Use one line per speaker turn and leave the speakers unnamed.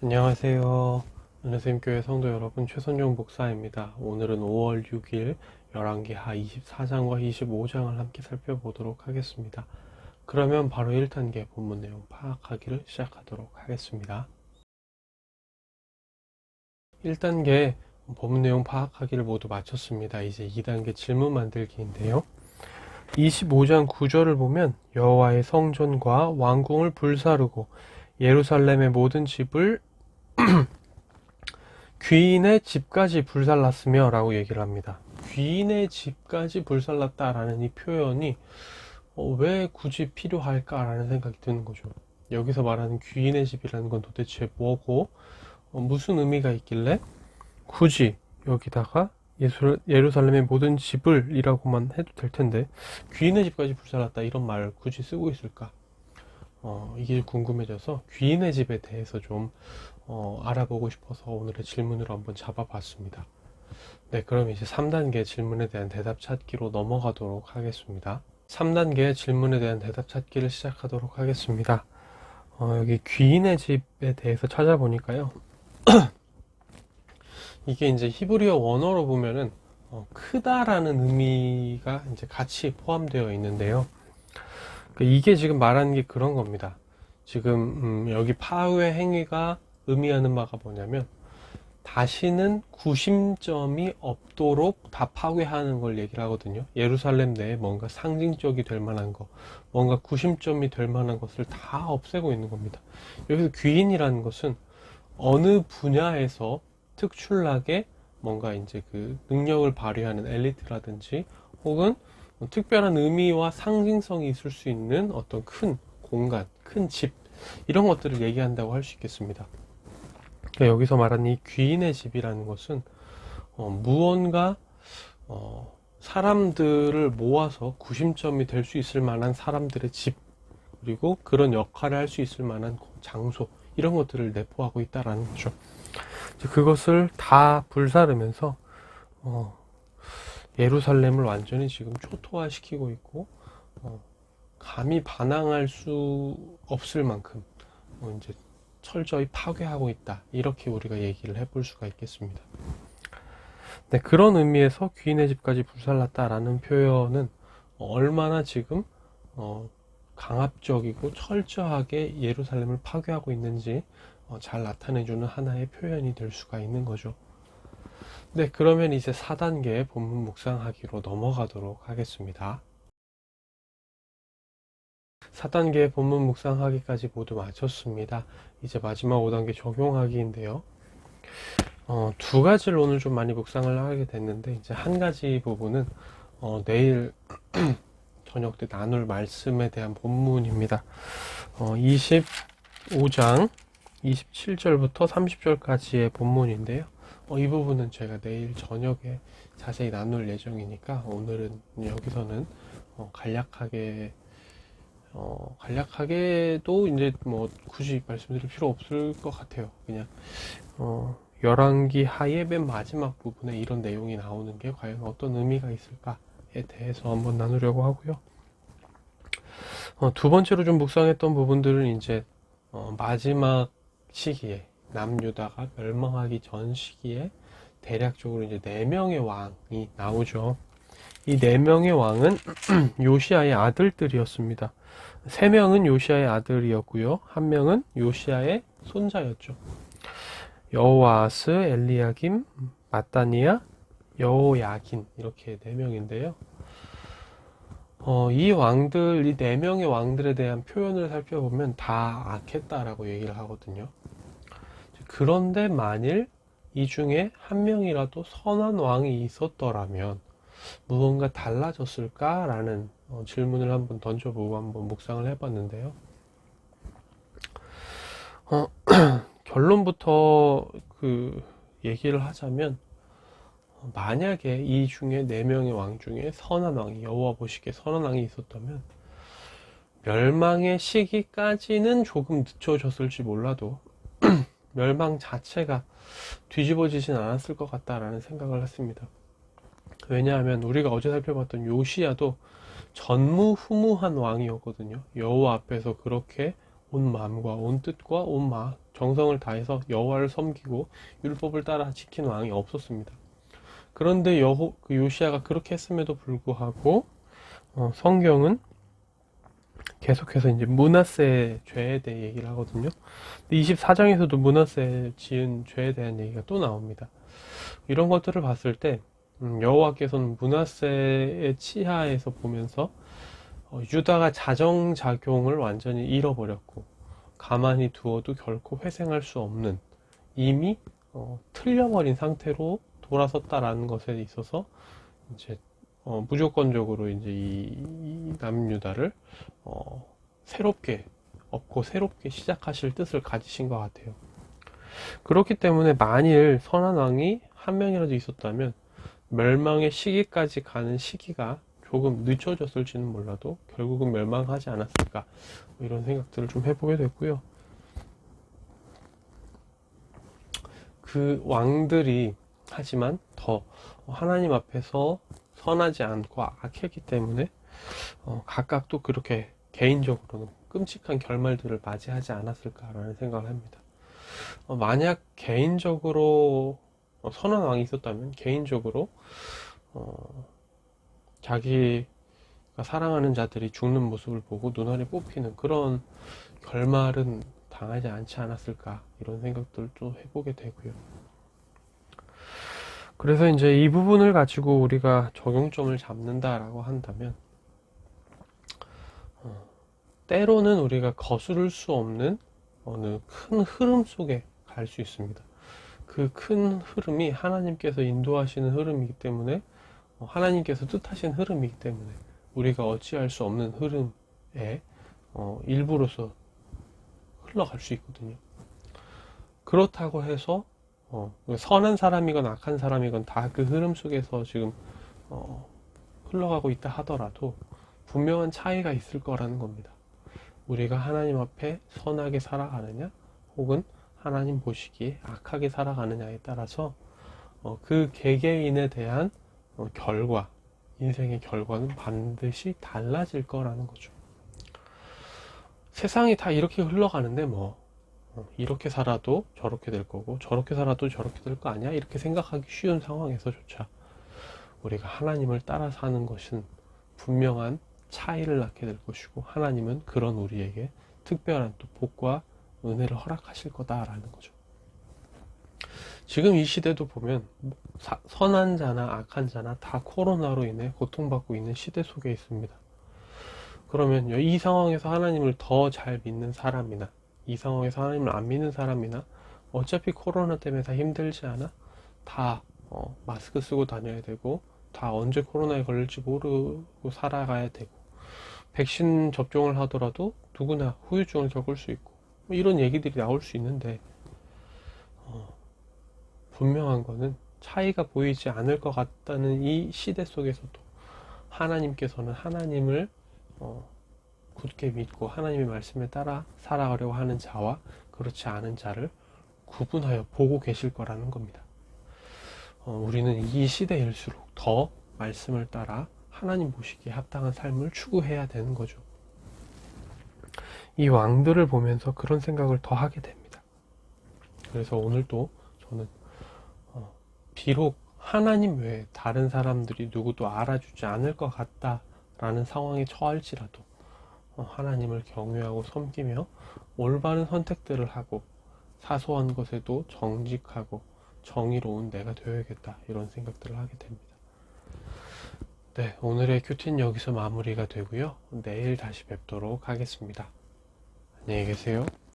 안녕하세요. 은혜쌤교회 성도 여러분, 최선종 목사입니다. 오늘은 5월 6일 열왕기하 24장과 25장을 함께 살펴보도록 하겠습니다. 그러면 바로 1단계 본문 내용 파악하기를 시작하도록 하겠습니다. 1단계 본문 내용 파악하기를 모두 마쳤습니다. 이제 2단계 질문 만들기인데요. 25장 9절을 보면 여호와의 성전과 왕궁을 불사르고 예루살렘의 모든 집을 귀인의 집까지 불살랐으며 라고 얘기를 합니다. 귀인의 집까지 불살랐다 라는 이 표현이 왜 굳이 필요할까 라는 생각이 드는 거죠. 여기서 말하는 귀인의 집이라는 건 도대체 뭐고 무슨 의미가 있길래 굳이 여기다가 예루살렘의 모든 집을 이라고만 해도 될 텐데 귀인의 집까지 불살랐다 이런 말을 굳이 쓰고 있을까? 이게 궁금해져서 귀인의 집에 대해서 좀 알아보고 싶어서 오늘의 질문으로 한번 잡아봤습니다. 네, 그럼 이제 3단계 질문에 대한 대답 찾기로 넘어가도록 하겠습니다. 3단계 질문에 대한 대답 찾기를 시작하도록 하겠습니다. 여기 귀인의 집에 대해서 찾아보니까요. 이게 이제 히브리어 원어로 보면은 크다라는 의미가 이제 같이 포함되어 있는데요. 이게 지금 말하는 게 그런 겁니다. 지금 여기 파괴 행위가 의미하는 바가 뭐냐면 다시는 구심점이 없도록 다 파괴하는 걸 얘기를 하거든요. 예루살렘 내에 뭔가 상징적이 될 만한 거, 뭔가 구심점이 될 만한 것을 다 없애고 있는 겁니다. 여기서 귀인이라는 것은 어느 분야에서 특출나게 뭔가 이제 그 능력을 발휘하는 엘리트라든지 혹은 특별한 의미와 상징성이 있을 수 있는 어떤 큰 공간, 큰 집, 이런 것들을 얘기한다고 할 수 있겠습니다. 그러니까 여기서 말하는 이 귀인의 집이라는 것은 무언가 사람들을 모아서 구심점이 될 수 있을 만한 사람들의 집, 그리고 그런 역할을 할 수 있을 만한 장소, 이런 것들을 내포하고 있다라는 거죠. 그것을 다 불사르면서 예루살렘을 완전히 지금 초토화시키고 있고 감히 반항할 수 없을 만큼 이제 철저히 파괴하고 있다, 이렇게 우리가 얘기를 해볼 수가 있겠습니다. 네, 그런 의미에서 귀인의 집까지 불살랐다라는 표현은 얼마나 지금 강압적이고 철저하게 예루살렘을 파괴하고 있는지 잘 나타내주는 하나의 표현이 될 수가 있는 거죠. 네, 그러면 이제 4단계 본문 묵상하기로 넘어가도록 하겠습니다. 4단계 본문 묵상하기까지 모두 마쳤습니다. 이제 마지막 5단계 적용하기인데요. 두 가지를 오늘 좀 많이 묵상을 하게 됐는데, 이제 한 가지 부분은 내일 저녁 때 나눌 말씀에 대한 본문입니다. 25장 27절부터 30절까지의 본문인데요. 이 부분은 제가 내일 저녁에 자세히 나눌 예정이니까 오늘은 여기서는 간략하게도 이제 뭐 굳이 말씀드릴 필요 없을 것 같아요. 그냥 열왕기 하의 맨 마지막 부분에 이런 내용이 나오는 게 과연 어떤 의미가 있을까에 대해서 한번 나누려고 하고요. 두 번째로 좀 묵상했던 부분들은 이제 마지막 시기에 남유다가 멸망하기 전 시기에 대략적으로 이제 4명의 왕이 나오죠. 이 4명의 왕은 요시아의 아들들이었습니다. 3명은 요시아의 아들이었고요. 1명은 요시아의 손자였죠. 여호아스, 엘리야김, 마따니아, 여호야긴, 이렇게 4명인데요. 이 4명의 왕들에 대한 표현을 살펴보면 다 악했다라고 얘기를 하거든요. 그런데 만일 이 중에 1명이라도 선한 왕이 있었더라면 무언가 달라졌을까라는 질문을 한번 던져보고 한번 묵상을 해봤는데요. 결론부터 그 얘기를 하자면 만약에 이 중에 4명의 왕 중에 선한 왕이, 여호와 보시기에 선한 왕이 있었다면 멸망의 시기까지는 조금 늦춰졌을지 몰라도 멸망 자체가 뒤집어지진 않았을 것 같다라는 생각을 했습니다. 왜냐하면 우리가 어제 살펴봤던 요시야도 전무후무한 왕이었거든요. 여호와 앞에서 그렇게 온 마음과 온 뜻과 온 정성을 다해서 여호와를 섬기고 율법을 따라 지킨 왕이 없었습니다. 그런데 요시아가 그렇게 했음에도 불구하고 성경은 계속해서 이제 므낫세의 죄에 대해 얘기를 하거든요. 24장에서도 므낫세 지은 죄에 대한 얘기가 또 나옵니다. 이런 것들을 봤을 때 여호와께서는 므낫세의 치하에서 보면서 유다가 자정작용을 완전히 잃어버렸고 가만히 두어도 결코 회생할 수 없는 이미 틀려버린 상태로 돌아섰다라는 것에 있어서 이제 무조건적으로 이제 이 남유다를 새롭게 얻고 새롭게 시작하실 뜻을 가지신 것 같아요. 그렇기 때문에 만일 선한 왕이 한 명이라도 있었다면 멸망의 시기까지 가는 시기가 조금 늦춰졌을지는 몰라도 결국은 멸망하지 않았을까, 뭐 이런 생각들을 좀 해보게 됐고요. 그 왕들이 하지만 더 하나님 앞에서 선하지 않고 악했기 때문에 각각 또 그렇게 개인적으로는 끔찍한 결말들을 맞이하지 않았을까라는 생각을 합니다. 만약 개인적으로 선한 왕이 있었다면 개인적으로 자기가 사랑하는 자들이 죽는 모습을 보고 눈알이 뽑히는 그런 결말은 당하지 않지 않았을까, 이런 생각들도 해보게 되고요. 그래서 이제 이 부분을 가지고 우리가 적용점을 잡는다라고 한다면 때로는 우리가 거스를 수 없는 어느 큰 흐름 속에 갈 수 있습니다. 그 큰 흐름이 하나님께서 인도하시는 흐름이기 때문에, 하나님께서 뜻하신 흐름이기 때문에 우리가 어찌할 수 없는 흐름에 일부로서 흘러갈 수 있거든요. 그렇다고 해서 선한 사람이건 악한 사람이건 다 그 흐름 속에서 지금 흘러가고 있다 하더라도 분명한 차이가 있을 거라는 겁니다. 우리가 하나님 앞에 선하게 살아가느냐 혹은 하나님 보시기에 악하게 살아가느냐에 따라서 그 개개인에 대한 결과, 인생의 결과는 반드시 달라질 거라는 거죠. 세상이 다 이렇게 흘러가는데 뭐 이렇게 살아도 저렇게 될 거고 저렇게 살아도 저렇게 될 거 아니야? 이렇게 생각하기 쉬운 상황에서조차 우리가 하나님을 따라 사는 것은 분명한 차이를 낳게 될 것이고, 하나님은 그런 우리에게 특별한 또 복과 은혜를 허락하실 거다라는 거죠. 지금 이 시대도 보면 선한 자나 악한 자나 다 코로나로 인해 고통받고 있는 시대 속에 있습니다. 그러면 이 상황에서 하나님을 더 잘 믿는 사람이나 이 상황에서 하나님을 안 믿는 사람이나 어차피 코로나 때문에 다 힘들지 않아? 다 마스크 쓰고 다녀야 되고 다 언제 코로나에 걸릴지 모르고 살아가야 되고 백신 접종을 하더라도 누구나 후유증을 겪을 수 있고 뭐 이런 얘기들이 나올 수 있는데 분명한 거는 차이가 보이지 않을 것 같다는 이 시대 속에서도 하나님께서는 하나님을 굳게 믿고 하나님의 말씀에 따라 살아가려고 하는 자와 그렇지 않은 자를 구분하여 보고 계실 거라는 겁니다. 우리는 이 시대일수록 더 말씀을 따라 하나님 보시기에 합당한 삶을 추구해야 되는 거죠. 이 왕들을 보면서 그런 생각을 더 하게 됩니다. 그래서 오늘도 저는 비록 하나님 외에 다른 사람들이 누구도 알아주지 않을 것 같다라는 상황에 처할지라도 하나님을 경외하고 섬기며 올바른 선택들을 하고 사소한 것에도 정직하고 정의로운 내가 되어야겠다, 이런 생각들을 하게 됩니다. 네, 오늘의 큐티는 여기서 마무리가 되고요. 내일 다시 뵙도록 하겠습니다. 안녕히 계세요.